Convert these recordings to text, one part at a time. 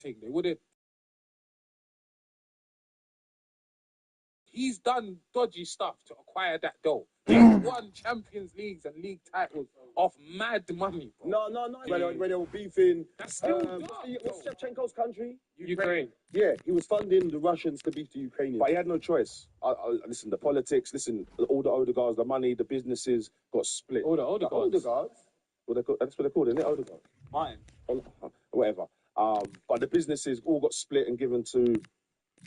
thing. They wouldn't. He's done dodgy stuff to acquire that dough. He's won Champions Leagues and league titles off mad money, bro. No. When they were beefing. That's still what's Shevchenko's country? Ukraine. Yeah, he was funding the Russians to beef the Ukrainians. But he had no choice. Listen, the politics, all the Odegaards, the money, the businesses got split. All the Odegaards? That's what they're called, isn't it? Odegaard? Mine. Whatever. But the businesses all got split and given to,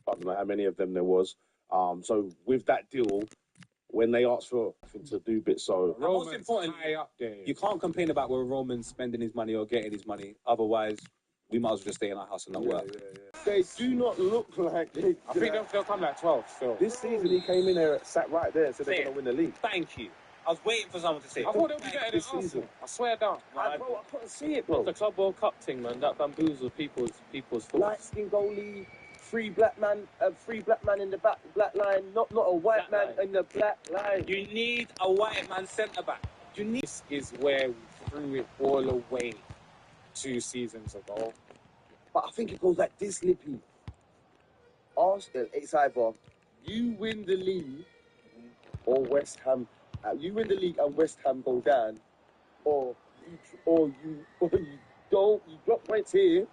I don't know how many of them there was. So with that deal, when they asked for to do bits, so most important, high up there. You can't complain about where Roman's spending his money or getting his money. Otherwise, we might as well just stay in our house and not work. They do not look like they. I think they'll come like 12. So this season he came in there, sat right there, and said they're going to win the league. Thank you. I was waiting for someone to say. I thought they'll be better than Arsenal. I swear down. Bro, I couldn't see it, bro. The Club World Cup thing, man, that bamboozled people's thoughts. Light skin goalie, three black man in the black line, not a white man in the black line. You need a white man centre back. This is where we threw it all away 2 seasons ago. But I think it goes like this, Lippy. Arsenal, it's either you win the league or West Ham. You win the league and West Ham go down, or you drop points here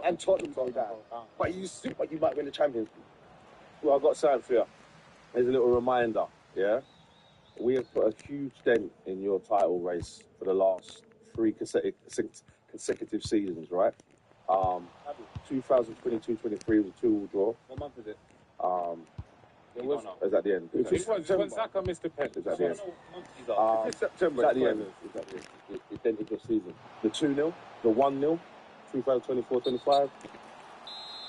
and Tottenham go down. But you might win the Champions League. Well, I've got something for you. There's a little reminder, yeah? We have put a huge dent in your title race for the last 3 consecutive seasons, right? 2022-23 was a 2-2 draw. What month is it? It was at the end. This was when Saka missed the pen. It was at the end. It's September. It's at the end. It dented your season. The 2-0, the 1-0, 2024-25,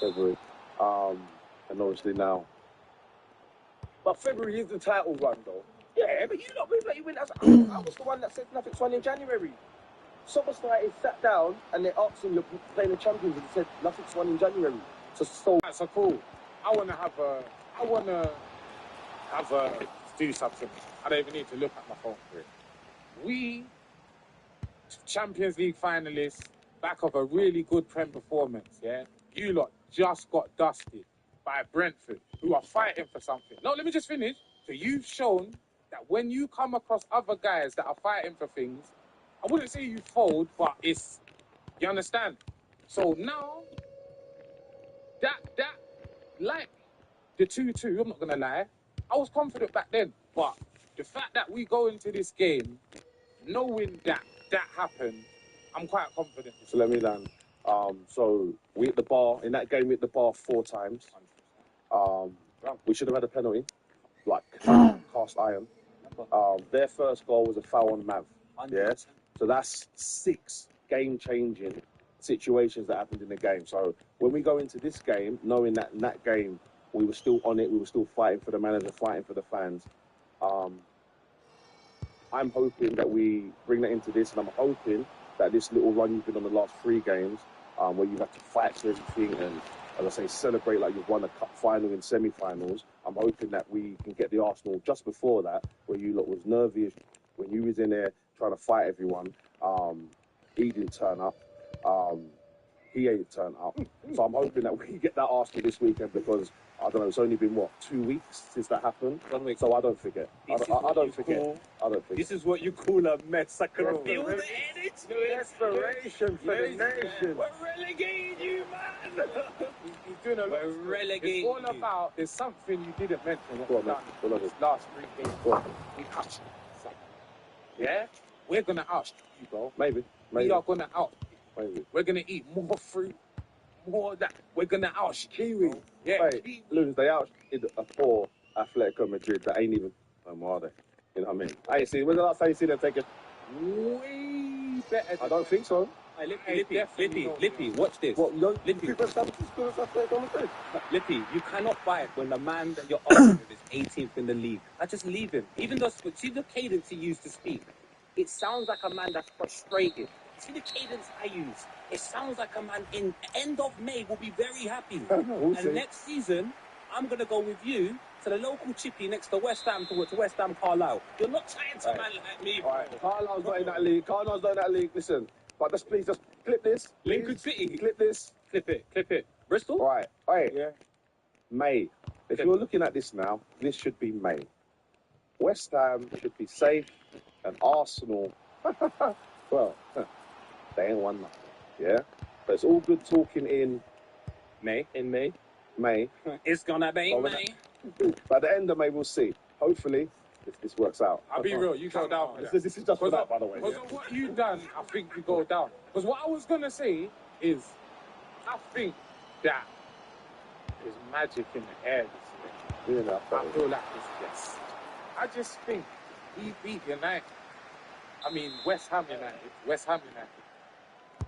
February. And obviously now. But February is the title run, though. Yeah, but you not really like you win. I was the one that said nothing's won in January. Someone started sat down and they asked him, "You're playing the Champions," and he said nothing's won in January. So that's so cool. I wanna do something. I don't even need to look at my phone for it. We Champions League finalists, back of a really good Prem performance, yeah? You lot just got dusted by Brentford, who are fighting for something. No, let me just finish. So you've shown that when you come across other guys that are fighting for things, I wouldn't say you fold, but you understand? So now, that like the 2-2, I'm not going to lie, I was confident back then, but the fact that we go into this game knowing that happened, I'm quite confident. So let me land. So we hit the bar, in that game we hit the bar 4 times. We should have had a penalty, like cast iron. Their first goal was a foul on Mav. Yeah? So that's 6 game-changing situations that happened in the game. So when we go into this game, knowing that in that game we were still on it, we were still fighting for the manager, fighting for the fans, I'm hoping that we bring that into this, and I'm hoping that this little run you've been on the last 3 games, where you have to fight for everything and, as I say, celebrate like you've won a cup final in semi-finals, I'm hoping that we can get the Arsenal just before that, where you lot was nervous, when you was in there trying to fight everyone. He didn't turn up. He ain't turned up. So I'm hoping that we get that Arsenal this weekend, because I don't know, it's only been, 2 weeks since that happened? 1 week. So I don't forget. I don't forget. This is what you call a mess. I can feel the energy. Desperation for the nation. We're relegating you, man. He's doing a lot. We're relegating you. It's all about, there's something you didn't mention. This last 3 games. We out. Yeah? We're going to out you, bro. Maybe. We are going to out. Maybe. We're going to eat more fruit. More of that. We're going to out Kiwi. Yeah. Wait, Loons, they out a poor Atletico Madrid that ain't even, are they? You know what I mean? I ain't seen, when's the last time you seen them take it? Way better. I don't think so. Lippy, watch this. What, Lippy, you cannot fight when the man that you're arguing with is 18th in the league. I just leave him. Even though, see the cadence he used to speak. It sounds like a man that's frustrated. See the cadence I use. It sounds like a man in end of May will be very happy. And next season, I'm going to go with you to the local chippy next to West Ham, to West Ham Carlisle. You're not trying to man like me, bro. Right. Carlisle's not in that league. Listen, but please just clip this. Lincoln City. Clip this. Clip it. Bristol? Right. Hey, Yeah. May. If Okay. you're looking at this now, this should be May. West Ham should be safe, and Arsenal, well, they ain't won nothing. Yeah? But it's all good talking in May. May. It's gonna be Oh, May. But at the end of May, we'll see. Hopefully, this works out. I'll be real, you go down. This is just for that, by the way. Because of what you done, I think you go down. Because what I was going to say is, I think that there's magic in the air this year. Yeah, I feel like it's yes. I just think we beat United. I mean, West Ham United.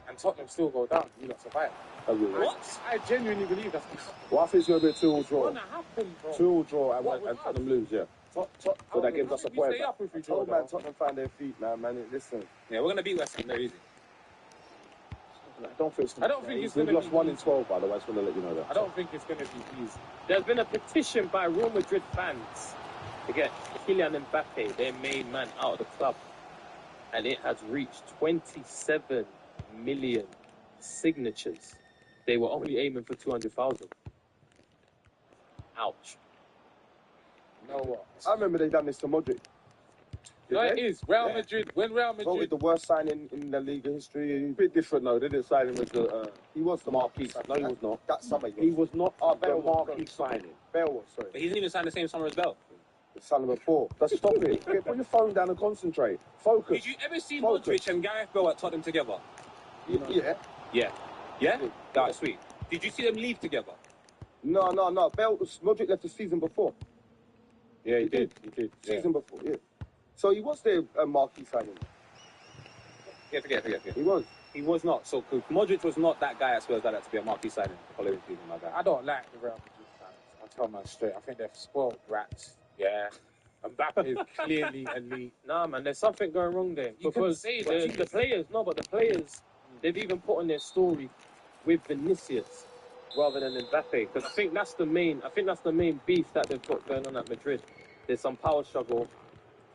And Tottenham still go down. You not survive. What? I genuinely believe that's Well, I think it's going to be a 2-all what's draw. going to happen, bro. 2-all draw What and with Tottenham lose, yeah. So that gives us a point. Stay up if we Oh draw, man, though. Tottenham found their feet now, man. Listen, Yeah, we're gonna beat West Ham. They're easy. I don't think it's we've going to lost be 1 in 12, by the way. I just want to let you know that. I don't think it's going to be easy. There's been a petition by Real Madrid fans to get Kylian Mbappe, their main man, out of the club. And it has reached 27 million signatures. They were only aiming for 200,000. Ouch. You know what? I remember they done this to Modric. No, it is. Real Yeah. Madrid, when Real Voted Madrid... the worst signing in the league history. A bit different, though. They didn't sign him as the... He was the Marquis. No, he was not. That summer, He was not Oh, the Bale was marquee signing. Bale was, sorry. But he didn't even sign the same summer as Bell. The son of a four. Just stop it. Put your phone down and concentrate. Focus. Did you ever see Focus. Modric and Gareth Bale at Tottenham together? Yeah. Yeah. Yeah? That's sweet. Did you see them leave together? No. Modric left the season before. Yeah, he did. Season before, yeah. So he was their marquee signing. Yeah, forget. He was. He was not. So Modric was not that guy at Spurs that had to be a marquee signing the following season like that. I don't like the Real Madrid fans. I'll tell man straight. I think they're spoiled brats. Yeah. Mbappe is clearly elite. Nah, man, there's something going wrong there. You can Because say that. the players, they've even put on their story with Vinicius rather than Mbappe. Because I think that's the main beef that they've got going on at Madrid. There's some power struggle.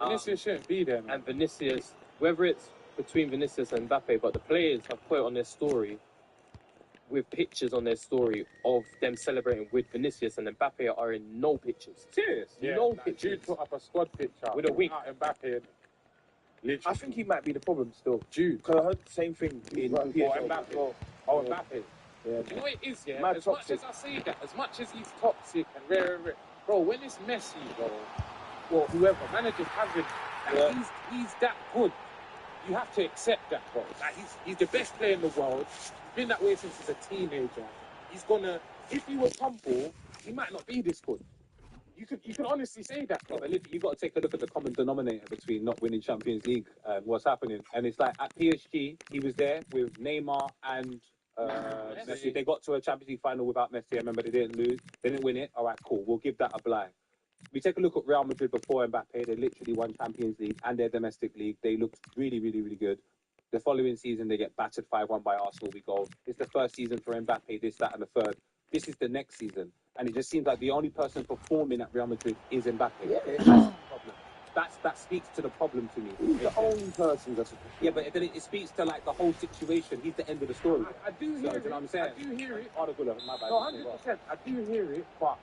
Vinicius shouldn't be there, man. And Vinicius, whether it's between Vinicius and Mbappe, but the players have put it on their story with pictures on their story of them celebrating with Vinicius, and Mbappe are in no pictures. Serious? Yeah, No like, pictures. Jude put up a squad picture With a wink. Mbappe in. Literally. I think he might be the problem still. Jude. Because I heard the same thing in Or PSG. Mbappe. Oh, Mbappe. Yeah. Do you know what it is, yeah? Mad As toxic. much as I say that, as much as he's toxic and rare, bro, when it's Messi, bro, or whoever, managers have him, like, he's that good. You have to accept that, bro. Like, he's the best player in the world. He's been that way since he's a teenager. He's gonna, if he was humble, he might not be this good. You can honestly say that, bro. But you've got to take a look at the common denominator between not winning Champions League and what's happening. And it's like at PSG, he was there with Neymar and Messi. They got to a Champions League final without Messi. I remember they didn't lose. They didn't win it. All right, cool. We'll give that a blind. We take a look at Real Madrid before Mbappe. They literally won Champions League and their domestic league. They looked really, really, really good. The following season, they get battered 5-1 by Arsenal. We go, it's the first season for Mbappe, this, that, and the third. This is the next season. And it just seems like the only person performing at Real Madrid is Mbappe. Yeah. That's the problem. That speaks to the problem to me. He's the only person that's... Yeah, but then it speaks to like the whole situation. He's the end of the story. I do hear So, it. do you know what I'm saying? I do hear it. Oh, the good my bad. No, 100%. I do hear it, but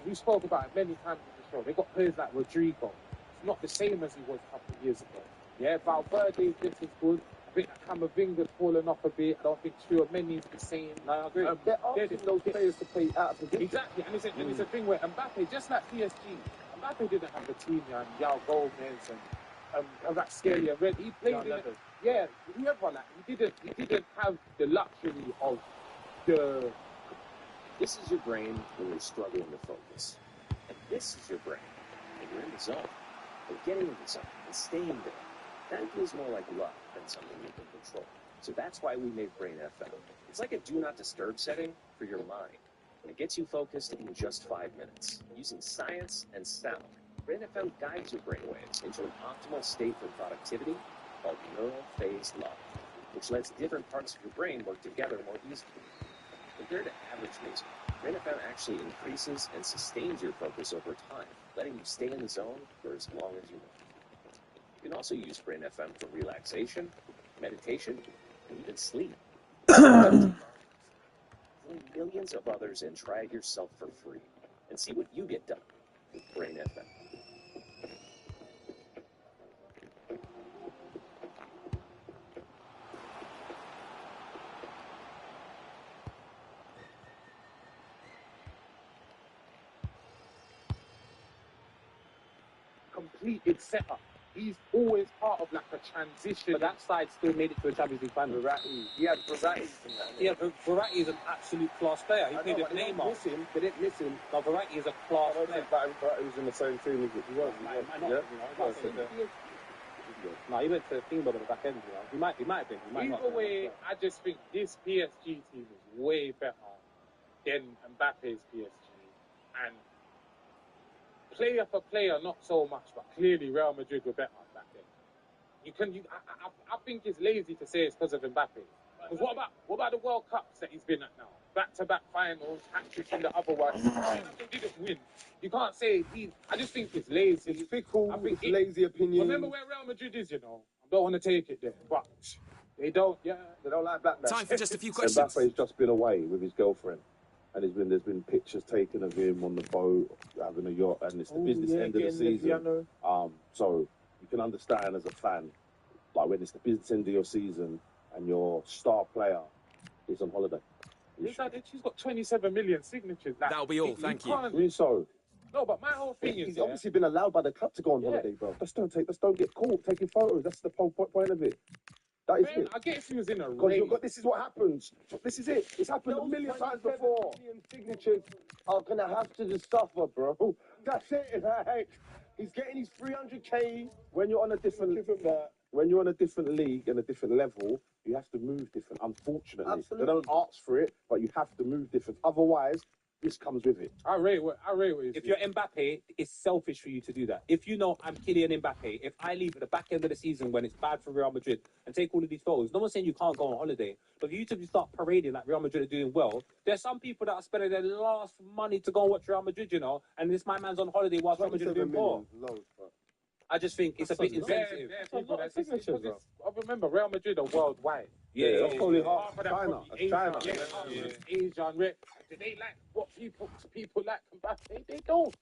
we spoke about it many times in the show. They got players like Rodrigo. It's not the same as he was a couple of years ago. Yeah, Valverde's just as good. I think that Camavinga's fallen off a bit. I don't think Tchouameni's the same. No, I agree. They're asking those players to play out of position. Exactly, and it's a thing where Mbappe, just like PSG, Mbappe didn't have Coutinho and Yao Gomez and that scary red. He played in it. Yeah, whoever like he didn't have the luxury of the. This is your brain when you're struggling to focus. And this is your brain when you're in the zone. And getting into something and staying there. That feels more like luck than something you can control. So that's why we made Brain FM. It's like a do not disturb setting for your mind. And it gets you focused in just 5 minutes. Using science and sound, Brain FM guides your brainwaves into an optimal state for productivity called neural phase lock, which lets different parts of your brain work together more easily. Compared to average music, Brain FM actually increases and sustains your focus over time, letting you stay in the zone for as long as you want. You can also use Brain FM for relaxation, meditation, and even sleep. millions of others and try it yourself for free and see what you get done with Brain FM. Completed setup. He's always part of like a transition. But that side still made it to a Champions League final. Verratti. He had Verratti from that. Yeah, but Verratti is an absolute class player. He I played know, with but they didn't Neymar. miss him. They didn't miss him. No, Verratti is a class I don't player. think Verratti was in the same team as he was. Might not, Yeah? you know, No, he went to the team at the back end, you know. He might have been. He might not. Either way, I just think this PSG team is way better than Mbappe's PSG. And player for player, not so much, but clearly Real Madrid were better back then. I think it's lazy to say it's because of Mbappe. Because what about the World Cups that he's been at now? Back-to-back finals, hat-trick in the other one. He didn't win. You can't say I just think it's lazy. It's fickle. I think It's lazy opinion. Remember where Real Madrid is, you know? I don't want to take it there, but they don't. Yeah, They don't like black men. Time for just a few questions. Mbappe's just been away with his girlfriend, and there's been pictures taken of him on the boat having a yacht, and it's the business end of the season. So you can understand as a fan, like when it's the business end of your season and your star player is on holiday. She's got 27 million signatures. Like, That'll be all, thank you. can't- Really so. No, but my whole thing He's is, obviously been allowed by the club to go on holiday, bro. Just don't get caught taking photos. That's the whole point of it. That is man, it. I guess he was in a Because race. this is what happens. This is it. It's happened a million times before. Signatures are gonna have to just suffer, bro. That's it. Like, he's getting his 300k. When you're on a different league and a different level, you have to move different. Unfortunately, Absolutely. they don't ask for it, but you have to move different. Otherwise, this comes with it. I rate what he's If you're Mbappe, it's selfish for you to do that. If you know I'm Kylian Mbappe, if I leave at the back end of the season when it's bad for Real Madrid and take all of these photos, no one's saying you can't go on holiday. But for you to start parading like Real Madrid are doing well, there's some people that are spending their last money to go and watch Real Madrid, you know, and this my man's on holiday whilst Real Madrid are doing poor. Loads, bro. I just think it's a bit insensitive. I remember Real Madrid are worldwide. Yeah, That's probably Half half of them China. probably That's Asian, China. Asian. Do they like what people like Mbappe? They don't.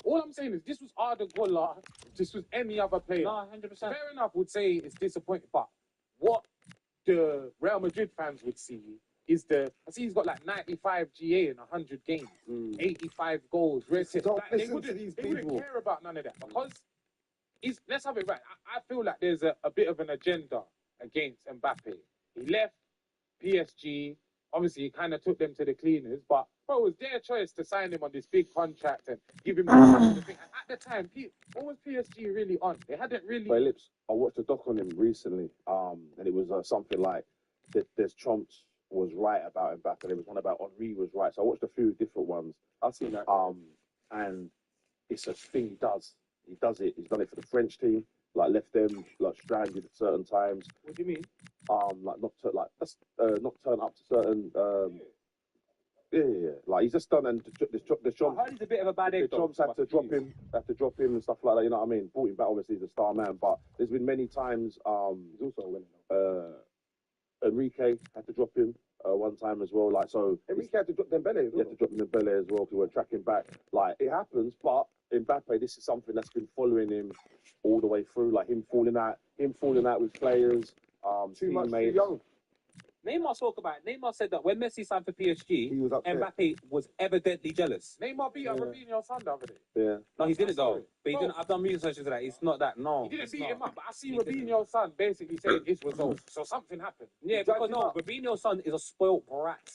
All I'm saying is, this was Arda Güler, if this was any other player. No, 100%. Fair enough, would say it's disappointing, but what the Real Madrid fans would see is I see he's got like 95 GA in 100 games, 85 goals. Don't They listen to these wouldn't people. care about none of that because let's have it right. I feel like there's a bit of an agenda against Mbappe. He left PSG. Obviously, he kind of took them to the cleaners, but bro, it was their choice to sign him on this big contract and give him the thing. And at the time, what was PSG really on? They hadn't really. But Lips, I watched a doc on him recently, and it was something like there's Trumps was right about Mbappe, and there was one about Henri was right. So I watched a few different ones. I've seen that. And it's a thing he does. He does it. He's done it for the French team. Like left them like stranded at certain times. What do you mean? Like not turn up to certain. Like he's just done, and the Trump. I heard he's a bit of a bad egg. The Trumps had to drop him and stuff like that. You know what I mean? Brought him back. Obviously, he's a star man, but there's been many times. He's also a winner. Enrique had to drop him one time as well. Like so, Enrique had to drop Dembele as he well. had to drop Dembele as well because we were tracking back. Like it happens, but Mbappe, this is something that's been following him all the way through. Like him falling out with players, Too much, too teammates. young. Neymar spoke about it. Neymar said that when Messi signed for PSG, He was upset. Mbappe was evidently jealous. Neymar beat up Robinho's son the other day. Yeah. No, he didn't though. But he Bro. didn't. I've done research into that. It's not that. No, He didn't it's beat not. him up, but I see Robinho's son basically saying this was over. So something happened. Yeah, He dragged because him no, up. Robinho's son is a spoilt brat.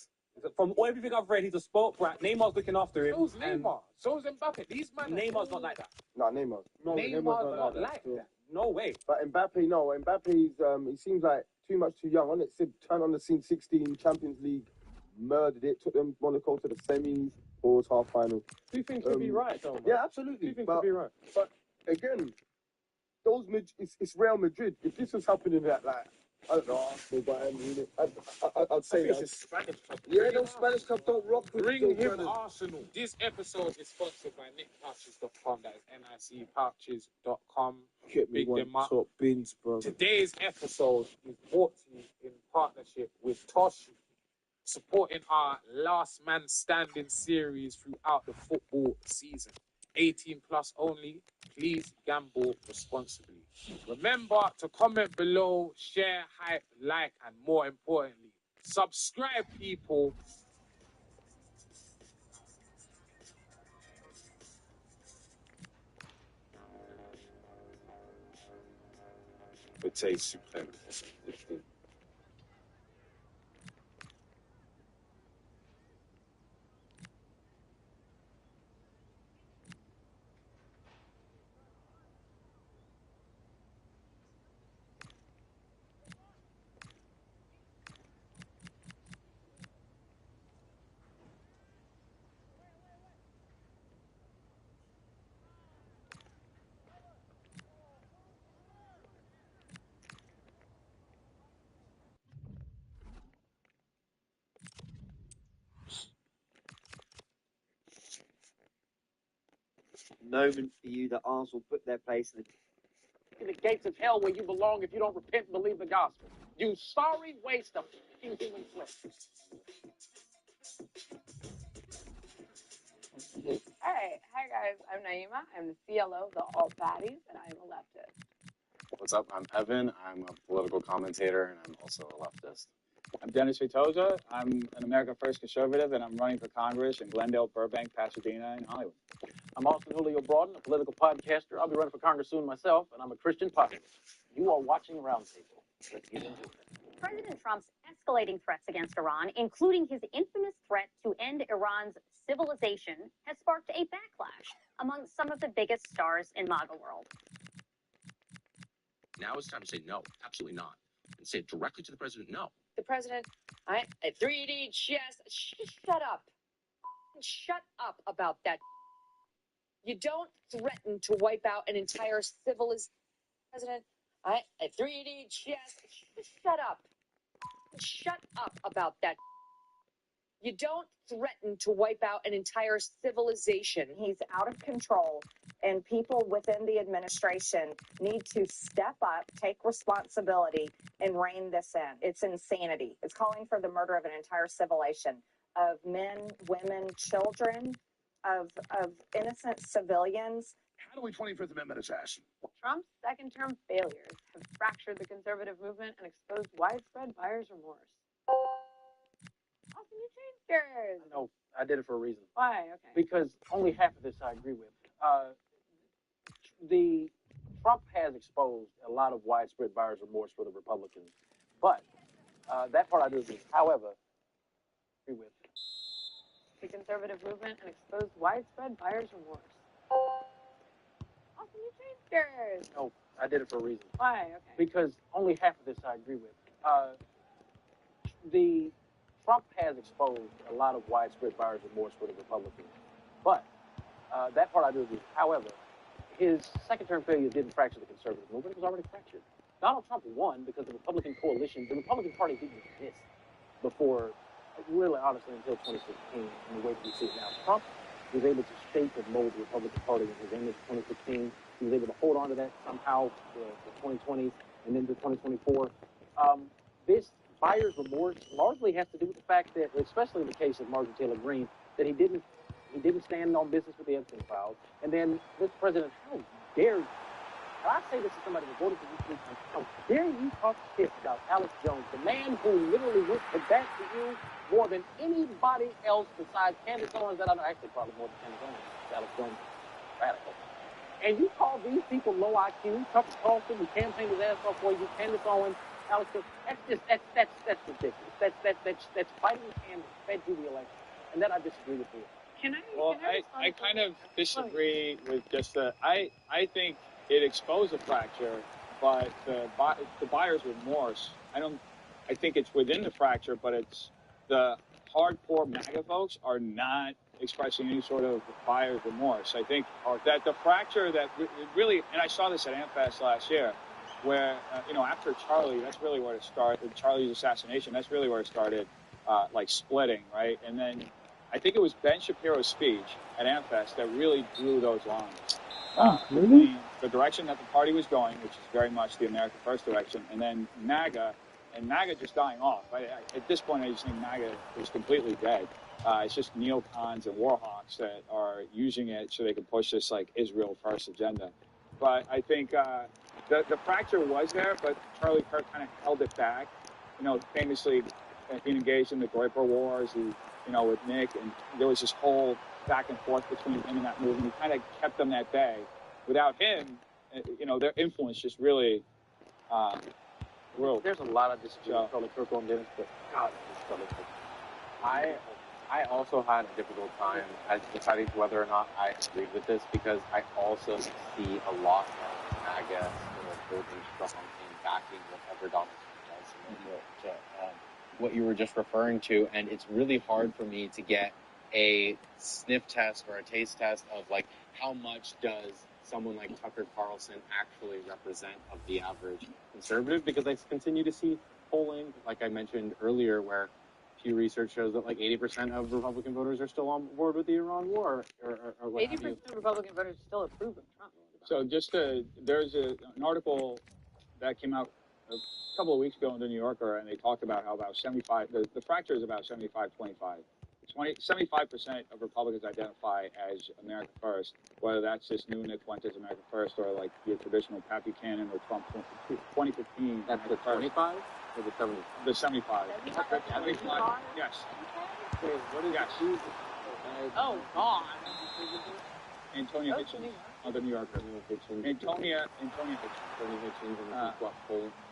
From everything I've read, he's a spoilt brat. Neymar's looking after him. So's and Neymar. So's Mbappe. These man. Neymar's not like that. Nah, Neymar. No, Neymar's not like that. No way. But Mbappe, no. Mbappe's, he seems like too young. On it, turned on the scene 16, Champions League, murdered it, took them Monaco to the semis, or half final. Do you think he'll be right, though, man? Yeah, Do absolutely. you think But, he'll be right? but again, it's Real Madrid. If this was happening at like, I don't know, Arsenal, Bayern Munich, I'd say It's that. a Spanish club. Yeah, those Spanish clubs don't rock with Bring those him brothers. Arsenal. This episode is sponsored by nickpouches.com. That is nicpouches.com. Get me Big one them up. top bins, bro. Today's episode is brought to you in partnership with Toshi. supporting our Last Man Standing series throughout the football season. 18 plus only. Please gamble responsibly. Remember to comment below, share, hype, like, and more importantly, subscribe, people. Bataille suprême. Moment for you that Arsenal put their place in the gates of hell where you belong if you don't repent and believe the gospel. You sorry waste of fucking human flesh. Hi guys, I'm Naima. I'm the CLO of the Alt Baddies, and I'm a leftist. What's up? I'm Evan. I'm a political commentator, and I'm also a leftist. I'm Dennis Vitoza. I'm an America First conservative, and I'm running for Congress in Glendale, Burbank, Pasadena, and Hollywood. I'm Austin Julio Broughton, a political podcaster. I'll be running for Congress soon myself, and I'm a Christian pastor. You are watching Roundtable. Let's get into it. President Trump's escalating threats against Iran, including his infamous threat to end Iran's civilization, has sparked a backlash among some of the biggest stars in MAGA world. Now it's time to say no, absolutely not, and say it directly to the president, no. The president, a 3D chess. Shut up. Shut up about that. You don't threaten to wipe out an entire civilization. President, a 3D chess. Shut up. Shut up about that. You don't threaten to wipe out an entire civilization. He's out of control, and people within the administration need to step up, take responsibility, and rein this in. It's insanity. It's calling for the murder of an entire civilization of men, women, children, of innocent civilians. How do we 25th Amendment assassin? Trump's second-term failures have fractured the conservative movement and exposed widespread buyer's remorse. Austin, you changed yours. No, I did it for a reason. Why? Okay. Because only half of this I agree with. The Trump has exposed a lot of widespread buyer's remorse for the Republicans, but that part I do agree with. However, I agree with the conservative movement and exposed widespread buyer's remorse. Austin, you changed yours. No, I did it for a reason. Why? Okay. Because only half of this I agree with. The Trump has exposed a lot of widespread buyer's remorse for the Republicans, but that part I do agree with. However, his second-term failure didn't fracture the conservative movement. It was already fractured. Donald Trump won because the Republican coalition, the Republican Party didn't exist before, really honestly, until 2016 in the way that we see it now. Trump was able to shape and mold the Republican Party in his image in 2016. He was able to hold on to that somehow for 2020 and then to 2024. This buyer's remorse largely has to do with the fact that, especially in the case of Marjorie Taylor Greene, that he didn't stand on business with the Epstein files. And then, Mr. President, how dare you? And I say this to somebody who voted for you 3 times. How dare you talk shit about Alex Jones, the man who literally went to bat for you more than anybody else besides Candace Owens that I know, actually probably more than Candace Owens, Alex Jones, radical. And you call these people low IQ, Tucker Carlson, who campaigned his ass off for you, Candace Owens, Alex Jones. That's ridiculous. That's fighting the hand that fed you the election. And that I disagree with you. I kind of disagree with just the. I think it exposed a fracture, but the buyer's remorse. I think it's within the fracture, but it's the hardcore MAGA folks are not expressing any sort of buyer's remorse. I think that the fracture that really, and I saw this at AmFest last year, where after Charlie, that's really where it started. Charlie's assassination, that's really where it started, like splitting, right? And then I think it was Ben Shapiro's speech at AmFest that really drew those lines. Really? The direction that the party was going, which is very much the America First direction, and then MAGA and MAGA just dying off. At this point, I just think MAGA is completely dead. It's just neocons and warhawks that are using it so they can push this like Israel first agenda. But I think the fracture was there, but Charlie Kirk kind of held it back. You know, famously being engaged in the Groyper Wars, with Nick, and there was this whole back and forth between him and that movement. He kind of kept them at bay. Without him, their influence just really grew. There's a lot of disagreement with Charlie Kirk on this, but God, I also had a difficult time as deciding whether or not I agreed with this, because I also see a lot of MAGA holding strong in backing whatever Donald Trump does. What you were just referring to, and it's really hard for me to get a sniff test or a taste test of like how much does someone like Tucker Carlson actually represent of the average conservative, because I continue to see polling, like I mentioned earlier, where Pew Research shows that like 80% of Republican voters are still on board with the Iran war, or what 80% of Republican voters still approve of Trump. So there's an article that came out a couple of weeks ago in the New Yorker, and they talked about how about 75, the fracture is about 75-25. 75% of Republicans identify as America First, whether that's this new Nick Fuentes America First or like your traditional Pat Buchanan or Trump 2015. That's the 25 or the 75? The 75. 75? Yes. What is yes. Oh, God. Antonia Hitchens of the New Yorker. Antonia Hitchens.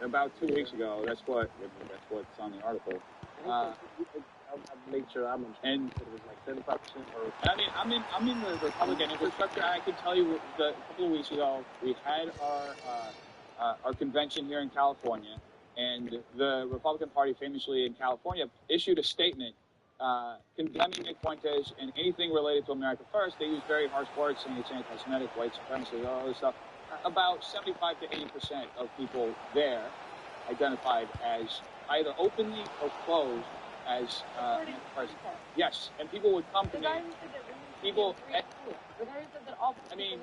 About 2 weeks ago. That's what's on the article. I'll make sure I'm in. And it was like 75% or. I'm in the Republican infrastructure. I can tell you that a couple of weeks ago we had our convention here in California, and the Republican Party, famously in California, issued a statement condemning Nick Fuentes and anything related to America First. They used very harsh words, saying it's anti-Semitic, white supremacy, all this stuff. About 75 to 80% of people there identified as either openly or closed as yes, and people would come to me. People, I mean,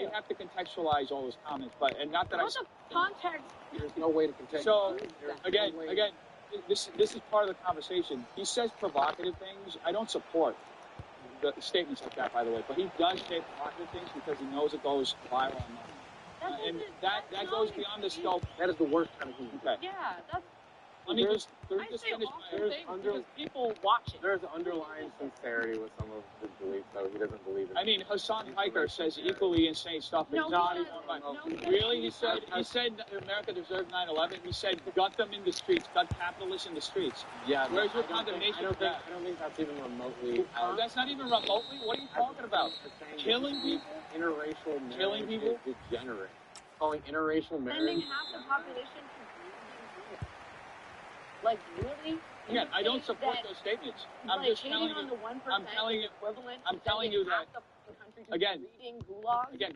you have to contextualize all those comments, and not that What's the context? There's no way to contextualize. So again, this is part of the conversation. He says provocative things. I don't support the statements like that, by the way, but he does say provocative things because he knows it goes viral online. And that goes beyond the scope. That is the worst kind of humor. Okay. Yeah, that's. Let me just finish Because people watch it. There's underlying sincerity with some of his beliefs, though. He doesn't believe it. I mean, Hassan Piker says equally insane stuff. No, Really? He said America deserved 9/11. He said gut them in the streets, gut capitalists in the streets. Yeah. Where's your condemnation of that? I don't think that's even remotely. That's not even remotely? What are you talking about? Killing people? Interracial marriage. Killing people? Is degenerate. Calling interracial marriage. Sending half the population to like really. Again, I don't support those statements. I'm just telling you. I'm telling you that. Again,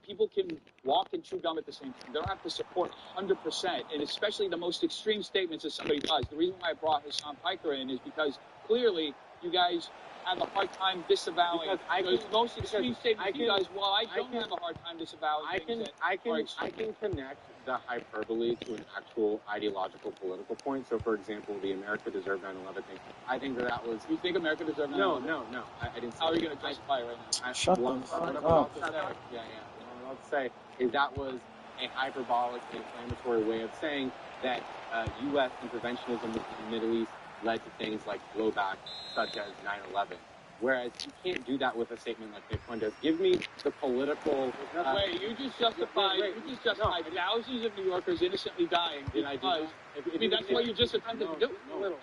people can walk and chew gum at the same time. They don't have to support 100%, and especially the most extreme statements that somebody does. The reason why I brought Hassan Piker in is because clearly you guys have a hard time disavowing those most extreme statements you guys. Well, I don't have a hard time disavowing. I can connect the hyperbole to an actual ideological political point. So, for example, the America Deserved 9/11 thing. I think that was. You think America deserved 9/11? No. I didn't. How are you going to justify it right now? Shut the fuck up. What I'm about to say is that was a hyperbolic, inflammatory way of saying that U.S. interventionism in the Middle East led to things like blowback, such as 9/11. Whereas you can't do that with a statement like Nick Fuentes. Give me the political. Wait, you just justified thousands of New Yorkers innocently dying. Did I do that? I mean, that's what you just attempted to do.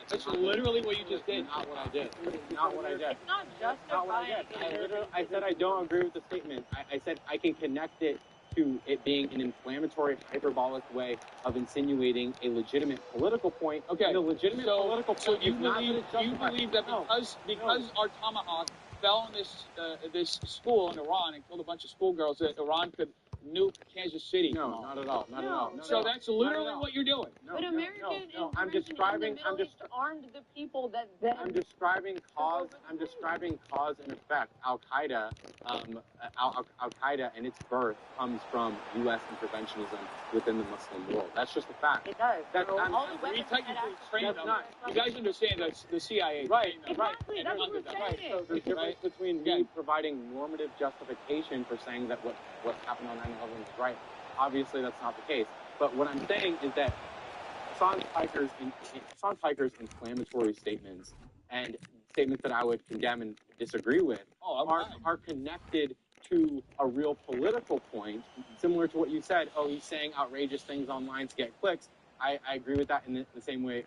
That's literally what you just did. Not what I did. Not what I did. It's not justifying. I said I don't agree with the statement. I said I can connect it to it being an inflammatory, hyperbolic way of insinuating a legitimate political point. Okay. And a legitimate political point. So you believe that because our tomahawk fell on this school in Iran and killed a bunch of schoolgirls, that Iran could nuke Kansas City. No, not at all. Not at all. No, So no, that's not literally at all. what you're doing. But American I'm intervention describing. in the Middle East armed the people that then. I'm describing cause. I'm describing cause and effect. Al Qaeda, Al Qaeda, and its birth comes from U.S. interventionism within the Muslim world. That's just a fact. It does. That's So I'm, all the We weapons technically trained that's them. not. You guys understand that the CIA. Right, trained them, Exactly, and that's what funded we're them. saying. So there's a difference between me providing normative justification for saying that what happened on 9/11 is right. Obviously, that's not the case. But what I'm saying is that Hassan Piker's inflammatory statements and statements that I would condemn and disagree with are connected to a real political point, similar to what you said. Oh, he's saying outrageous things online to get clicks. I agree with that in the same way,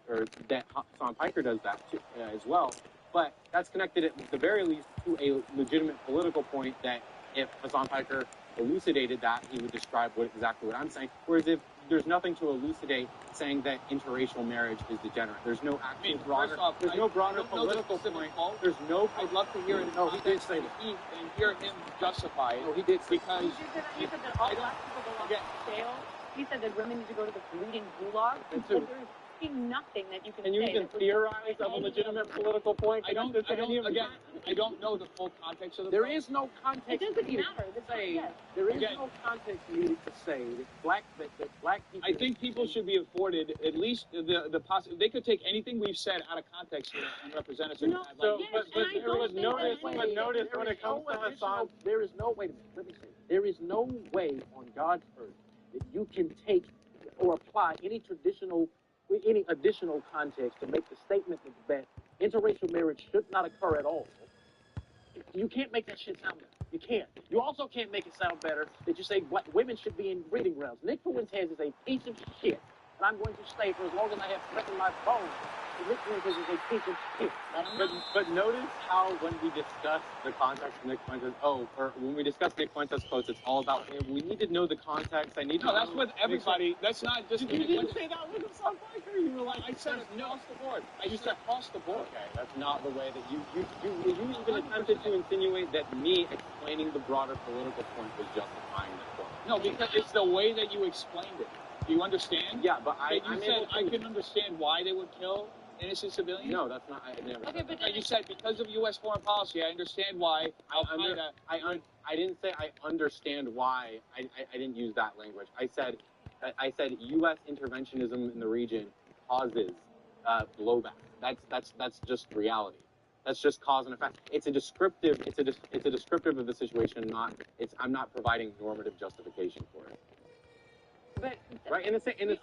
or that Hassan Piker does that too, as well. But that's connected at the very least to a legitimate political point that if Hassan Piker elucidated that, he would describe exactly what I'm saying. Whereas if there's nothing to elucidate saying that interracial marriage is degenerate, there's no actual broader, there's no broader political point. There's no. I'd love to hear it. No, he did say that. And hear him justify it. No, he did say because He said that all black people belong to jail. He said that women need to go to the bleeding gulag. He said there's nothing that you can Can say. you even theorize of a legitimate political point? I don't know the full context of the There film. is no context. It doesn't needed matter. to say. Yes. There is Again. no context needed to say that black people. I think people should be afforded at least the possibility. They could take anything we've said out of context here and represent us in a bad light. So, but there was notice when it comes to Hassan. There is no wait a minute. Let me say. There is no way on God's earth that you can take or apply any additional context to make the statement that interracial marriage should not occur at all. You can't make that shit sound better. You can't. You also can't make it sound better that you say women should be in breeding grounds. Nick Fuentes is a piece of shit, and I'm going to stay for as long as I have breath in my bones. Nick Fuentes is a piece of shit. But notice how when we discuss the context of Nick Fuentes, or when we discuss Nick Fuentes quotes, it's all about we need to know the context. I need to. No, that's with everybody. That's not just. You didn't say that with Hassan Piker. You were like, I said it across the board. I said across the board. Okay, that's not the way that you even attempted to insinuate that me explaining the broader political point was justifying that quote. No, because it's the way that you explained it. Do you understand? Yeah, but you said I can understand why they would kill innocent civilians. No, that's not. I never. Okay, but You said because of U.S. foreign policy, I understand why Al Qaeda. I didn't say I understand why. I didn't use that language. I said U.S. interventionism in the region causes blowback. That's just reality. That's just cause and effect. It's a descriptive. It's a descriptive of the situation. I'm not providing normative justification for it. But right we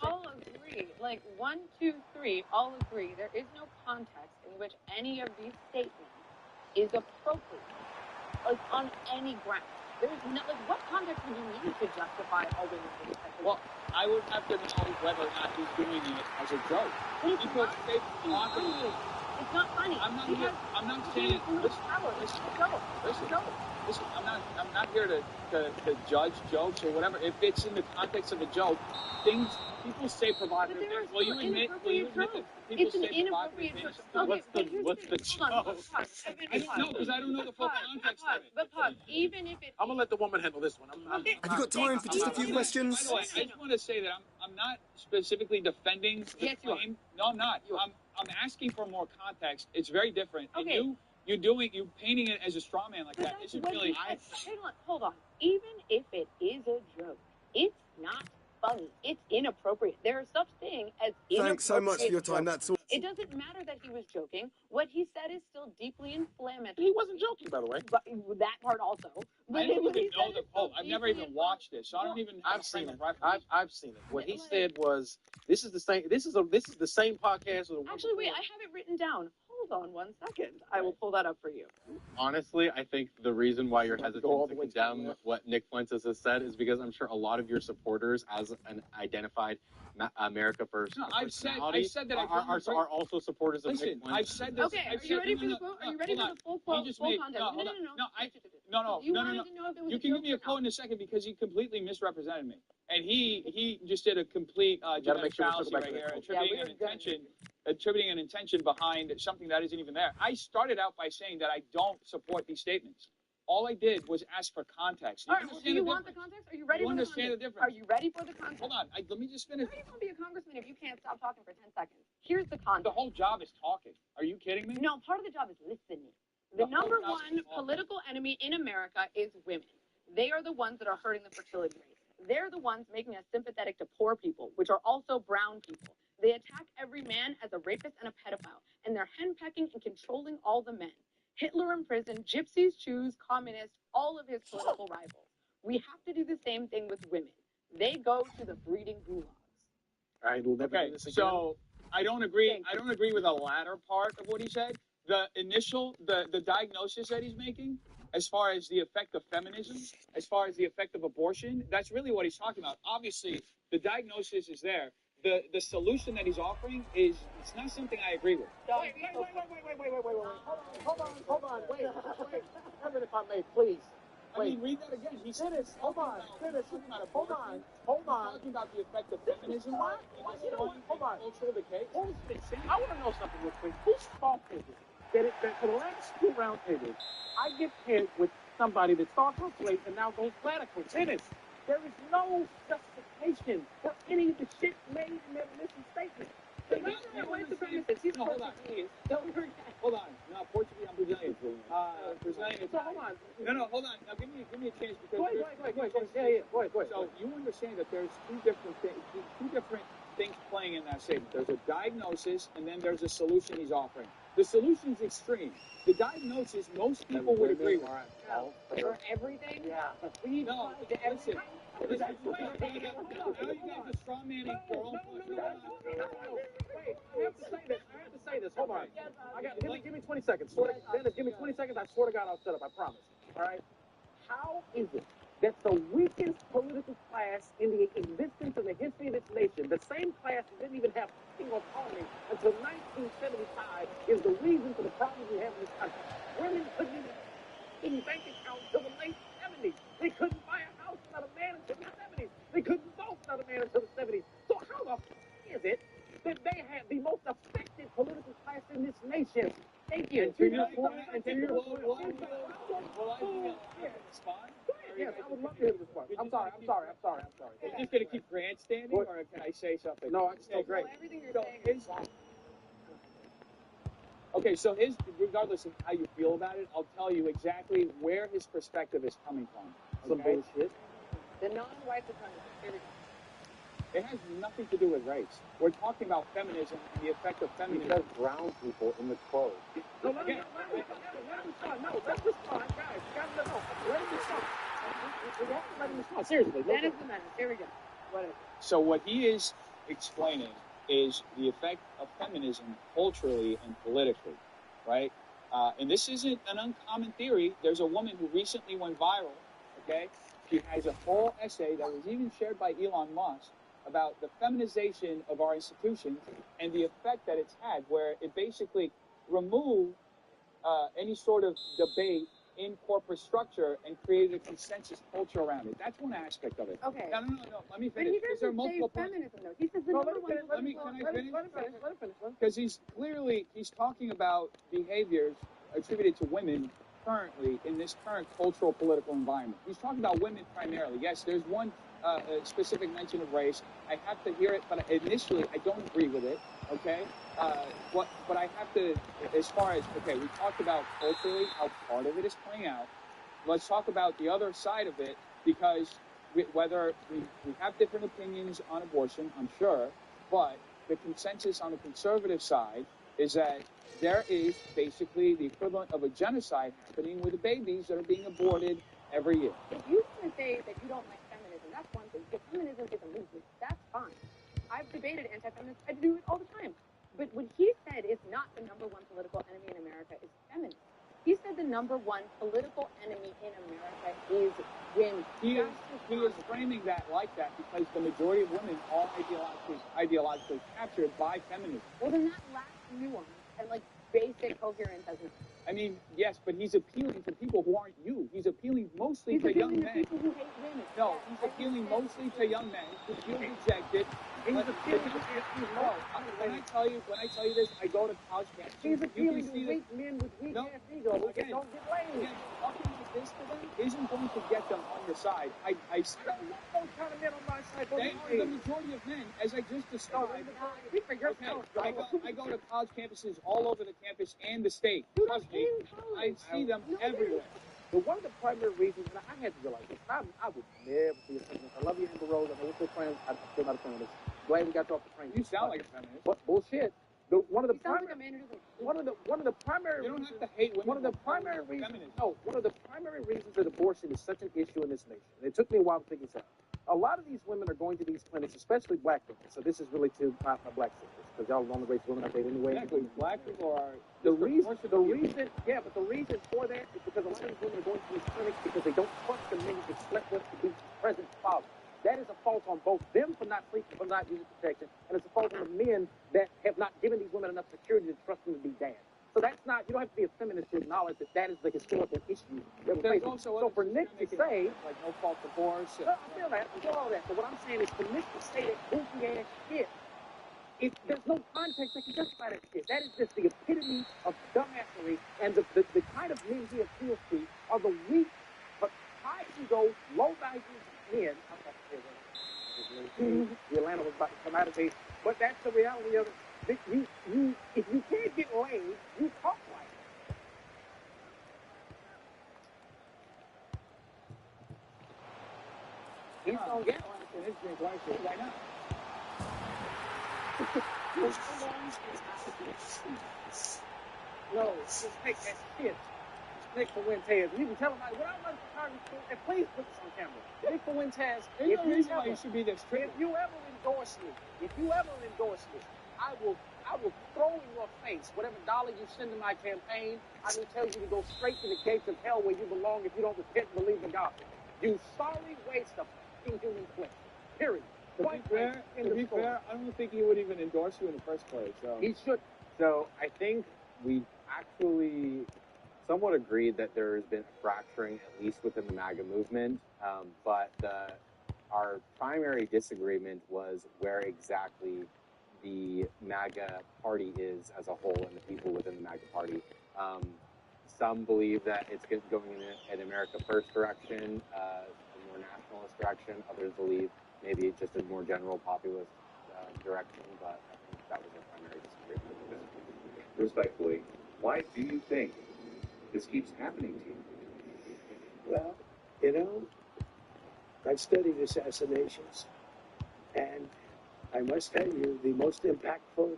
all agree, like 1, 2, 3, all agree. There is no context in which any of these statements is appropriate, like on any ground. There's no, like, what context would you need to justify all women being sexual? Well, I would have to know whether or not he's doing it as a joke. Because they funny. It's not funny. I'm not saying. Listen. I'm not here to judge jokes or whatever. If it's in the context of a joke, people say provocative things. Will you admit that people say provocative things? What's the joke? I don't know because I don't know the full context of it. But even if it, I'm gonna let the woman handle this one. Have you got time for just a few questions? By the way, I just want to say that I'm not specifically defending the claim. No, I'm not. I'm asking for more context. It's very different. Okay. And you painting it as a straw man like that isn't really. Hold on. Even if it is a joke, it's not funny. It's inappropriate. There is such thing as inappropriate. Thanks so much for your time. That's all. It doesn't matter that he was joking. What he said is still deeply inflammatory. He wasn't joking, by the way. But that part also. But I don't even know the quote. I've never even watched it, so I don't even. I've seen it. I've seen it. What he said was, "This is the same. This is the same podcast." Actually, wait. I have it written down. Hold on 1 second. I will pull that up for you. Honestly, I think the reason why you're hesitant to condemn what Nick Fuentes has said is because I'm sure a lot of your supporters, as an identified America First I said that are also supporters of Nick Fuentes. I've said this. Okay, are you ready for the quote? Are you ready for the full quote? Full context? No. You wanted to know if it was You can give me a quote in a second because he completely misrepresented me, and he just did a complete genetic fallacy right here, attributing an intention behind something that isn't even there. I started out by saying that I don't support these statements. All I did was ask for context. All right, well, do you want the context? Are you ready You for the understand the context? difference? Are you ready for the context? Hold on. Let me just finish. How are you going to be a congressman if you can't stop talking for 10 seconds? Here's the context. The whole job is talking. Are you kidding me? No, part of the job is listening. The number one political enemy in America is women. They are the ones that are hurting the fertility rate. They're the ones making us sympathetic to poor people, which are also brown people. They attack every man as a rapist and a pedophile, and they're henpecking and controlling all the men. Hitler in prison, gypsies, Jews, communists, all of his political rivals. We have to do the same thing with women. They go to the breeding gulags. All right, we'll never do this again. So I don't agree. I don't agree with the latter part of what he said. The initial, the diagnosis that he's making, as far as the effect of feminism, as far as the effect of abortion, that's really what he's talking about. Obviously, the diagnosis is there. The solution that he's offering is it's not something I agree with. Wait. Hold on. Wait. Evan, if I may, please. I mean, read that again. He said Dennis, hold on. Dennis, hold on. He's talking about the effect of feminism. Hold on. Cultural decay. I want to know something real quick. Whose fault is it that for the last two roundtables, I get paired with somebody that starts off late and now goes radical? Dennis, there is no justification for any of the shit made in their mission statement. Hold on. No, Portuguese, I'm Brazilian. Brazilian. So hold on. No, hold on. Now give me a chance because. Go ahead. Go ahead. So you understand that there's two different things playing in that statement. There's a diagnosis and then there's a solution he's offering. The solution's extreme. The diagnosis most people would agree with. For everything? Yeah. No, listen. Now you guys are straw manning your own point. Wait, I have to say this. Hold on. Give me 20 seconds. Dennis, give me 20 seconds. I swear to God I'll shut up. I promise. All right? How is it that the weakest political class in the existence of the history of this nation, the same class that didn't even have king or colony until 1975, is the reason for the problems we have in this country? Women couldn't even get a bank account until the late 70s. They couldn't buy a house without a man until the 70s. They couldn't vote without a man until the 70s. So how the f is it that they have the most effective political class in this nation? Thank you. And to your point, respond? Yes, I would love to hear the response. I'm sorry. Are you just going to keep grandstanding, or can I say something? No, I just say great. Everything you're saying is wrong. Okay, so regardless of how you feel about it, I'll tell you exactly where his perspective is coming from. Some bullshit. The non-white supremacists. Here we go. It has nothing to do with race. We're talking about feminism and the effect of feminism. Because brown people in the clothes. No, let him respond. No, let's respond, guys. Let him respond. Let him respond. Seriously. That is the menace. Here we go. What is it? So what he is explaining is the effect of feminism culturally and politically, right? And this isn't an uncommon theory. There's a woman who recently went viral, okay? She has a whole essay that was even shared by Elon Musk about the feminization of our institutions and the effect that it's had, where it basically removed any sort of debate in corporate structure and created a consensus culture around it. That's one aspect of it. Okay. No. Let me But finish. he doesn't say feminism, though. He says the number one Let me finish? Because he's talking about behaviors attributed to women currently in this current cultural political environment. He's talking about women primarily. Yes, there's one specific mention of race. I have to hear it, but initially I don't agree with it. Okay, but I have to, as far as, okay, we talked about culturally how part of it is playing out. Let's talk about the other side of it, because whether we have different opinions on abortion, I'm sure, but the consensus on the conservative side is that there is basically the equivalent of a genocide happening with the babies that are being aborted every year. If you want to say that you don't like feminism, that's one thing. If feminism is a movement, that's fine. I've debated anti-feminists. I do it all the time. But what he said is not the number one political enemy in America is feminism. He said the number one political enemy in America is women. He is framing that like that because the majority of women are ideologically captured by feminism. Well, then that lacks nuance and basic coherence as well. I mean, yes, but he's appealing to people who aren't you. He's appealing mostly to young men. People who hate women. No, he's appealing mostly to young men who feel rejected. When I tell you this, I go to college camps. He's appealing to weak men with weak ass egos that don't get laid. Talking like this to side. I don't want those kind of men on my side. They are the majority of men, as I just described. I go to college campuses all over the campus and the state. Trust me, I see them everywhere. But one of the primary reasons, and I had to realize this, I would never be a feminist. I love you, Amber Rose. I know we're still friends. I'm still not a feminist. Glad we got you off the train. You sound like a feminist. What bullshit? One of the primary. You don't have to hate women. One of the primary reasons. No, one of the primary reasons that abortion is such an issue in this nation. And it took me a while to figure this out. A lot of these women are going to these clinics, especially black women. So this is really to my black sisters, because y'all are the only race women I date anyway. Exactly. Black people are the reason for that is because a lot of these women are going to these clinics because they don't trust the men who slept with to be present father. That is a fault on both them for not sleeping, for not using protection, and it's a fault on the men that have not given these women enough security to trust them to be dads. So that's not, you don't have to be a feminist to acknowledge that that is the historical issue that we're facing. So for Nick to say, like no fault divorce. I feel that, I feel all that. But what I'm saying is for Nick to say that goofy ass shit, there's no context that can justify that shit. That is just the epitome of dumbassery, and the kind of men he appeals to are the weak, but high ego, low value men. The Atlanta was about to come out of me, but that's the reality of it. If you can't get laid, you talk like it. He's gonna get one in his drink like this. Why not? No, just make that shit. Nick Fuentes. You can tell him, what I want to target, and please put this on camera. Nick Fuentes, there's no reason why you should be this triggered. If you ever endorse me, I will throw in your face whatever dollar you send to my campaign. I will tell you to go straight to the gates of hell where you belong if you don't repent and believe in God. You sorry waste of fucking human flesh. Period. To be fair, I don't think he would even endorse you in the first place. So. He should. So I think we actually somewhat agreed that there has been a fracturing, at least within the MAGA movement, but our primary disagreement was where exactly the MAGA party is as a whole and the people within the MAGA party. Some believe that it's going in an America First direction, a more nationalist direction. Others believe maybe it's just a more general populist direction, but I think that was our primary disagreement. Respectfully, why do you think this keeps happening to you? Well, I've studied assassinations, and I must tell you, the most impactful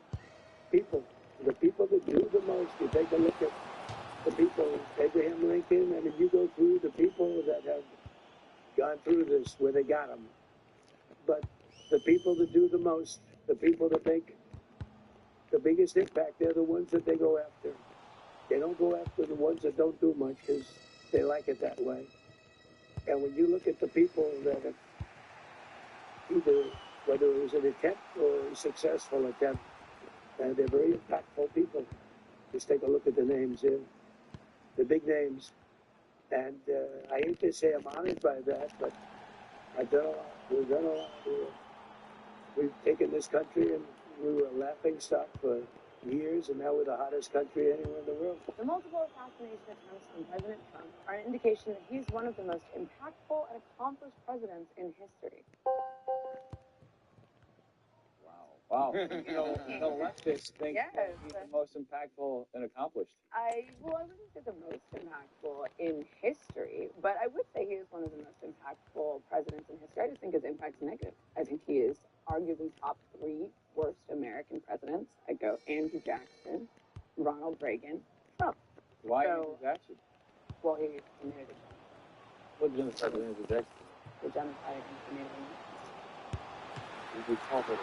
people, the people that do the most, you take a look at the people, Abraham Lincoln, I mean, you go through the people that have gone through this, where they got them. But the people that do the most, the people that make the biggest impact, they're the ones that they go after. They don't go after the ones that don't do much because they like it that way. And when you look at the people that have either, whether it was an attempt or a successful attempt, they're very impactful people. Just take a look at the names here, the big names. And I hate to say I'm honored by that, but I've done a lot. We've done a lot. We've taken this country, and we were a laughing stock for years, and now we're the hottest country anywhere in the world. The multiple assassination attempts on President Trump are an indication that he's one of the most impactful and accomplished presidents in history. Wow. The leftists think that he's the most impactful and accomplished. I wouldn't say the most impactful in history, but I would say he is one of the most impactful presidents in history. I just think his impact's negative. I think he is arguably top 3 worst American presidents. I go Andrew Jackson, Ronald Reagan, Trump. Why Andrew Jackson? Well, he committed What genocide was Andrew Jackson? the genocide and committed. We call it.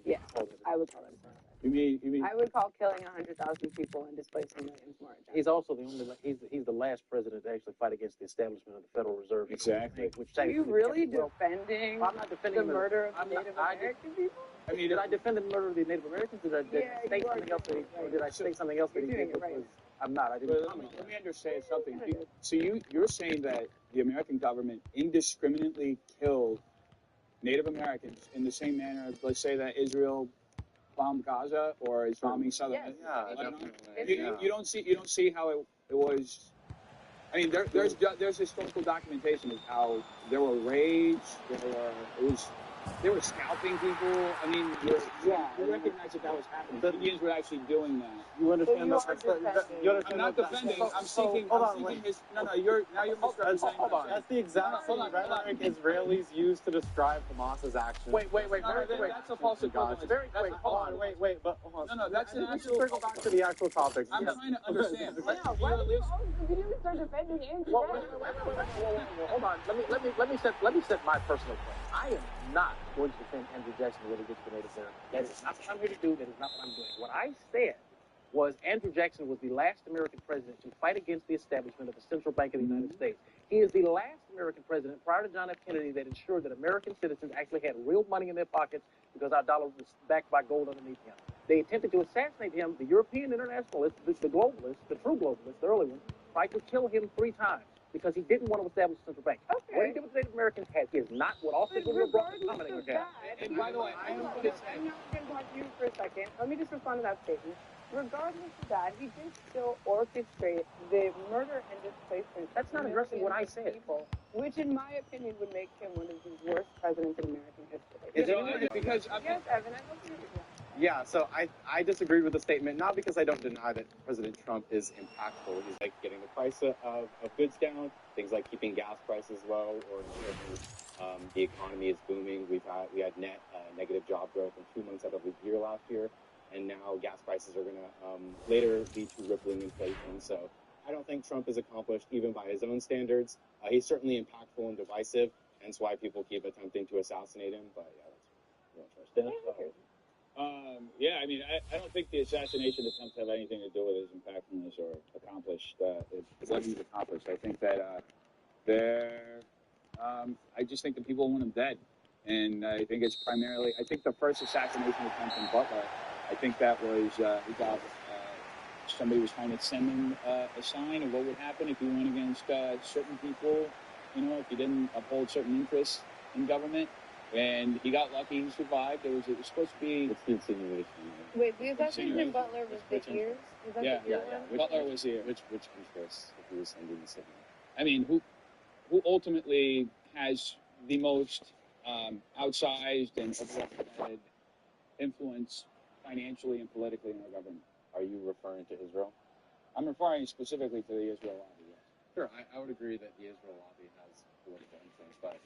Yeah, I would call it a genocide. You mean? I would call killing 100,000 people and displacing millions more. He's also the only. He's the last president to actually fight against the establishment of the Federal Reserve. Exactly. Are you really defending I'm not defending the murder of the Native American people? I mean, did I defend the murder of the Native Americans? Did I state something else? Or did I say something else that he did? I'm not. I didn't. Let me understand something. So you're saying that the American government indiscriminately killed Native Americans in the same manner as, let's say, that Israel bombed Gaza or is bombing Southern Lebanon? You don't see how it was. I mean, there's historical documentation of how there were raids, they were scalping people. I mean, you recognize that was happening. The Indians were actually doing that. You understand I'm not defending. I'm seeking. Hold I'm on, seeking wait. his. No, you're misrepresenting. Hold on. That's the exact same rhetoric Israelis use to describe Hamas's actions. Wait. That's a false equivalence. Hold on. Wait. But hold on. No, that's an We should actual. circle back to the actual topic. I'm trying to understand. Why do you always immediately start defending Andrew? Whoa. Hold on. Let me set my personal point. I am not going to defend Andrew Jackson when it gets to Native Americans. That is not what I'm here to do. That is not what I'm doing. What I said was Andrew Jackson was the last American president to fight against the establishment of the Central Bank of the United States. He is the last American president prior to John F. Kennedy that ensured that American citizens actually had real money in their pockets because our dollar was backed by gold underneath him. They attempted to assassinate him. The European internationalists, the globalists, the true globalists, the early ones, tried to kill him 3 times because he didn't want to establish a central bank. Okay. What he did with the Native Americans is not what Austin Goodwill brought to Dominic. And by the way, I'm not going to talk to you for a second. Let me just respond to that statement. Regardless of that, he did still orchestrate the murder and displacement. That's not addressing what I said. People, which, in my opinion, would make him one of the worst presidents in American history. Because yes, Evan, I hope you agree. Yeah, so I disagreed with the statement, not because I don't deny that President Trump is impactful. He's like getting the price of goods down, things like keeping gas prices low, or the economy is booming. We had net negative job growth in 2 months out of the year last year, and now gas prices are going to later lead to rippling inflation. So I don't think Trump is accomplished even by his own standards. He's certainly impactful and divisive, hence why people keep attempting to assassinate him. But yeah, that's I mean, I don't think the assassination attempts have anything to do with his impactfulness or accomplished what he's accomplished. I think that I just think that people want him dead, and I think it's primarily. I think the first assassination attempt in Butler, I think that was he got somebody was trying to send him a sign of what would happen if he went against certain people. You know, if he didn't uphold certain interests in government. And he got lucky. He survived. It was supposed to be. It's the insinuation. Wait, the assassination in Butler was the ears? Is that the ear one? Butler was here. Which interests if he was sending the signal? I mean, who ultimately has the most outsized and overrepresented influence financially and politically in our government? Are you referring to Israel? I'm referring specifically to the Israel lobby, yes. Sure, I would agree that the Israel lobby has political influence, but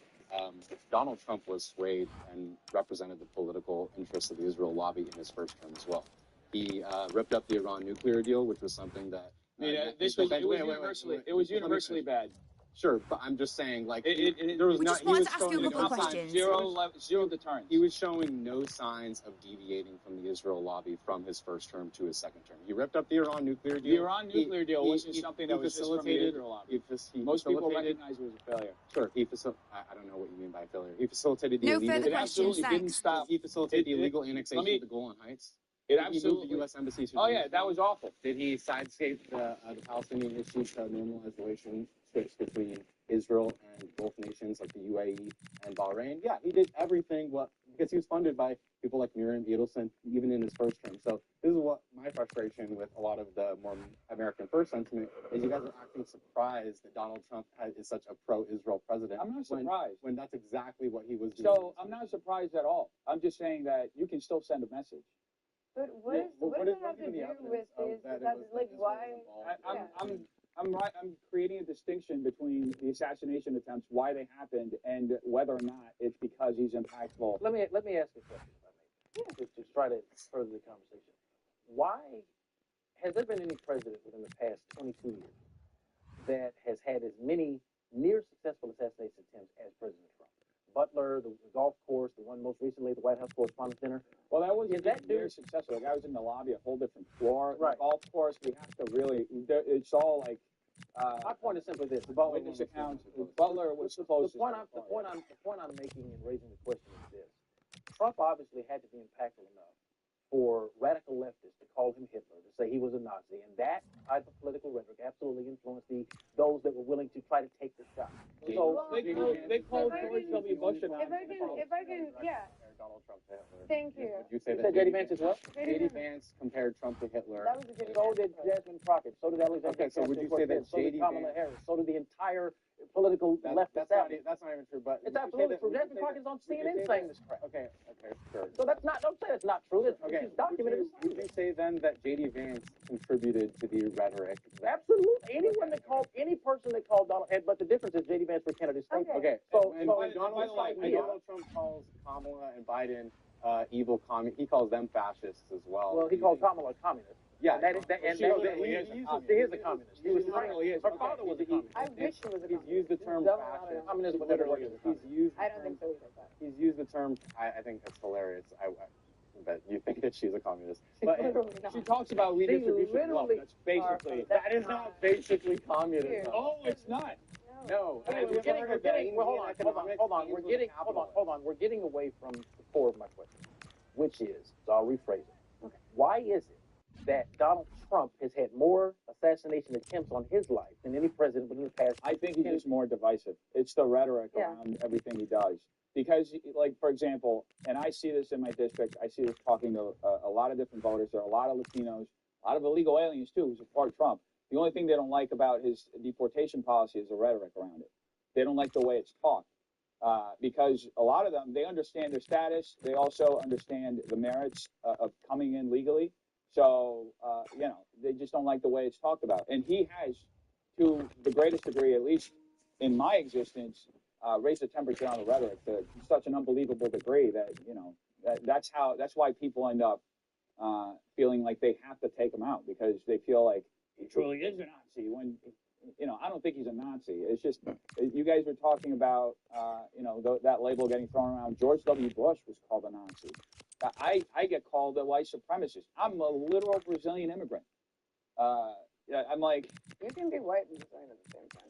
Donald Trump was swayed and represented the political interests of the Israel lobby in his first term as well. He ripped up the Iran nuclear deal, which was something that... It was universally bad. Sure, but I'm just saying, like, there was not. He was showing zero deterrence. He was showing no signs of deviating from the Israel lobby from his first term to his second term. He ripped up the Iran nuclear deal. The Iran nuclear deal wasn't something that was just from the Israel lobby. Most people recognize it was a failure. Sure, I don't know what you mean by failure. He facilitated the illegal. Further questions. Absolutely didn't stop. He facilitated the illegal annexation of the Golan Heights. It absolutely. The U.S. embassy. Oh yeah, that was awful. Did he sidescape the Palestinian issue to normalize relations between Israel and Gulf nations like the UAE and Bahrain? Yeah, he did everything because he was funded by people like Miriam Edelson, even in his first term. So this is what my frustration with a lot of the more American first sentiment is. You guys are acting surprised that Donald Trump is such a pro-Israel president. I'm not surprised. When that's exactly what he was doing. So I'm not surprised at all. I'm just saying that you can still send a message. But what does it have to do with this? Like, why? I'm creating a distinction between the assassination attempts, why they happened, and whether or not it's because he's impactful. Let me ask you a question, if I may, to try to further the conversation. Why has there been any president within the past 22 years that has had as many near successful assassination attempts as President Trump? Butler, the golf course, the one most recently, the White House Correspondents' Dinner. Well, that wasn't near successful. Like, I was in the lobby, a whole different floor. Right. The golf course, we have to really. It's all like. My point is simply this: witness accounts. Butler was closest. The point I'm making in raising the question is this: Trump obviously had to be impactful enough for radical leftists to call him Hitler, to say he was a Nazi, and that type of political rhetoric absolutely influenced those that were willing to try to take the shot. So they called George W. Bush a Nazi. If I can, yeah. Donald Trump to Hitler. Thank you. Would you say You that said J.D. Vance is what? J.D. Vance compared Trump to Hitler. That was a good. So did Jasmine Crockett. So did Alexander. Okay, so would you say that So did J.D. Kamala Vance? Harris. So did the entire political left That's establishment. not even true, but It's absolutely true. Jasmine Crockett's on CNN saying this crap. Okay, sure. So that's not. Don't say it's not true. It's documented. Would you say then that J.D. Vance contributed to the rhetoric? Absolutely. Anyone that called any person that called Donald, but the difference is J.D. Vance recanted his statement. Okay. So When Donald Trump calls Kamala and Biden evil he calls them fascists as well. Well, he called Kamala a communist. Yeah, he is a communist. He was literally is. Her father was a communist. I wish he was a He's used the term fascist. Communism would never work. I don't think so either. He's used the term. I think that's hilarious. I bet you think that she's a communist. But she talks about redistribution of wealth. That's basically. That is not basically communism. Oh, it's not. No. Hold on. We're getting away from the core of my question, which is, so I'll rephrase it. Okay. Why is it that Donald Trump has had more assassination attempts on his life than any president within the past? I think he's just more divisive. It's the rhetoric around everything he does. Because, like, for example, and I see this in my district, I see this talking to a lot of different voters. There are a lot of Latinos, a lot of illegal aliens, too, who support Trump. The only thing they don't like about his deportation policy is the rhetoric around it. They don't like the way it's talked. Because a lot of them, they understand their status. They also understand the merits of coming in legally. So, they just don't like the way it's talked about. And he has, to the greatest degree, at least in my existence, raised the temperature on the rhetoric to such an unbelievable degree that, that's why people end up feeling like they have to take him out, because they feel like he truly is a Nazi when, I don't think he's a Nazi. It's just, you guys were talking about, that label getting thrown around. George W. Bush was called a Nazi. I get called a white supremacist. I'm a literal Brazilian immigrant. I'm like... You can be white and Brazilian at the same time.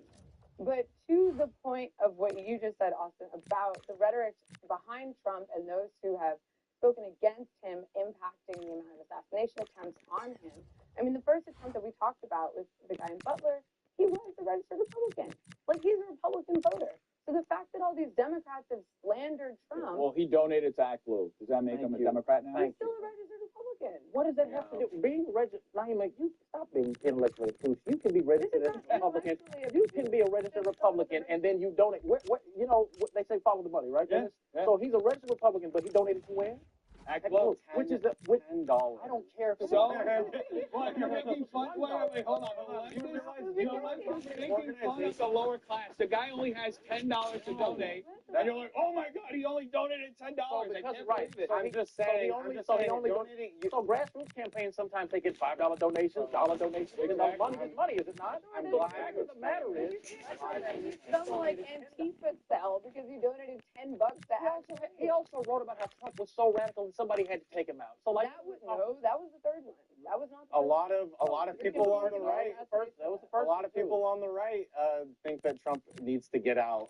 But to the point of what you just said, Austin, about the rhetoric behind Trump and those who have spoken against him impacting the amount of assassination attempts on him. I mean, the first attempt that we talked about was the guy in Butler. He was a registered Republican. Like, he's a Republican voter. So the fact that all these Democrats have slandered Trump... Well, he donated to Act Blue. Does that make him a Democrat now? He's still a registered Republican. What does that have to do? Being registered... Naima, you stop being intellectually loose. You can be registered as a Republican. You can be a registered Republican, and then you donate... What they say, follow the money, right? Yeah. So he's a registered Republican, but he donated to where? Act Blue. Which is the... $10. I don't care if it's... So, what, you're making fun? Wait, hold on. You're making fun of the lower class. The guy only has $10 to donate, and you're like, oh my God, he only donated $10. I'm just saying. So grassroots campaigns, sometimes they get $5 donations, dollar donations. Money is money, is it not? The fact of the matter is... Some like Antifa cell because you donated $10 to Act. He also wrote about how Trump was so radical and somebody had to take him out. So like that was the third one. That was not the a lot of people on the right. That was the first. A lot of people on the right think that Trump needs to get out.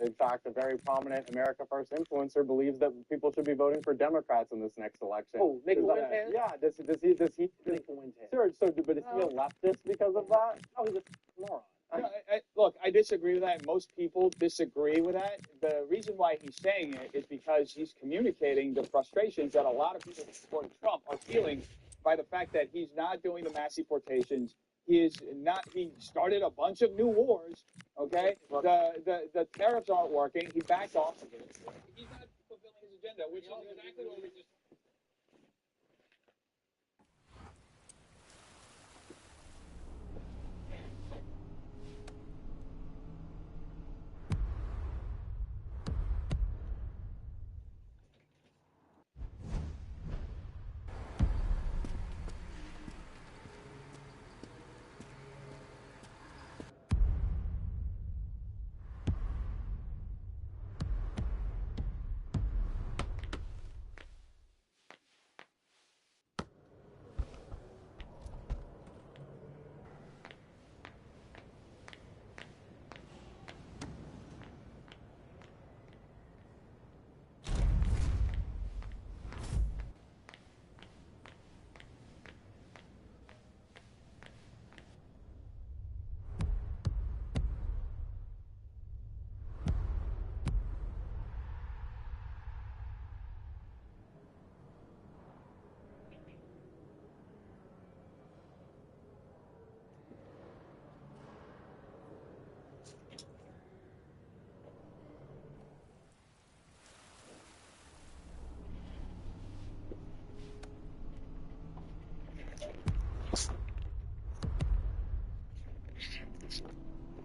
In fact, a very prominent America First influencer believes that people should be voting for Democrats in this next election. Oh, Nick Fuentes? Yeah. Does he? Nick Fuentes. Sure. So, but is he a leftist because of that? Oh, he's a moron. Look, I disagree with that. Most people disagree with that. The reason why he's saying it is because he's communicating the frustrations that a lot of people who support Trump are feeling by the fact that he's not doing the mass deportations. He started a bunch of new wars. Okay, the tariffs aren't working. He backed off of it. He's not fulfilling his agenda, which is exactly what we just